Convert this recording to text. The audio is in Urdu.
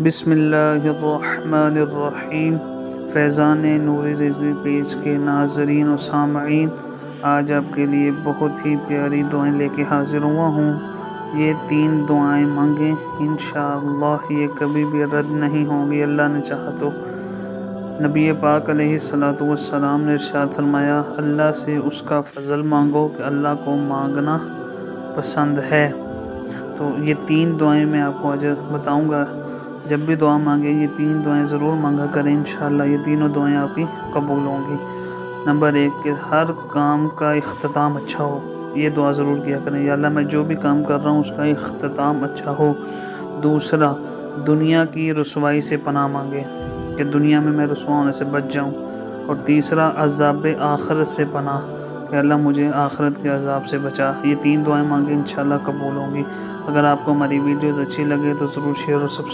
بسم اللہ الرحمن الرحیم۔ فیضان نور رضوی پیج کے ناظرین و سامعین، آج آپ کے لیے بہت ہی پیاری دعائیں لے کے حاضر ہوا ہوں۔ یہ 3 دعائیں مانگیں، انشاءاللہ یہ کبھی بھی رد نہیں ہوں گی اللہ نے چاہا تو۔ نبی پاک علیہ السلام نے ارشاد فرمایا، اللہ سے اس کا فضل مانگو کہ اللہ کو مانگنا پسند ہے۔ تو یہ 3 دعائیں میں آپ کو آج بتاؤں گا۔ جب بھی دعا مانگے یہ 3 دعائیں ضرور مانگا کریں، انشاءاللہ یہ تینوں دعائیں آپ کی قبول ہوں گی۔ نمبر 1 کہ ہر کام کا اختتام اچھا ہو، یہ دعا ضرور کیا کریں، یا اللہ میں جو بھی کام کر رہا ہوں اس کا اختتام اچھا ہو۔ دوسرا، دنیا کی رسوائی سے پناہ مانگے کہ دنیا میں میں رسوا ہونے سے بچ جاؤں۔ اور تیسرا، عذاب آخرت سے پناہ کہ اللہ مجھے آخرت کے عذاب سے بچا۔ یہ 3 دعائیں مانگیں، انشاءاللہ قبول ہوں گی۔ اگر آپ کو ہماری ویڈیوز اچھی لگے تو ضرور شیئر اور سبسکرائب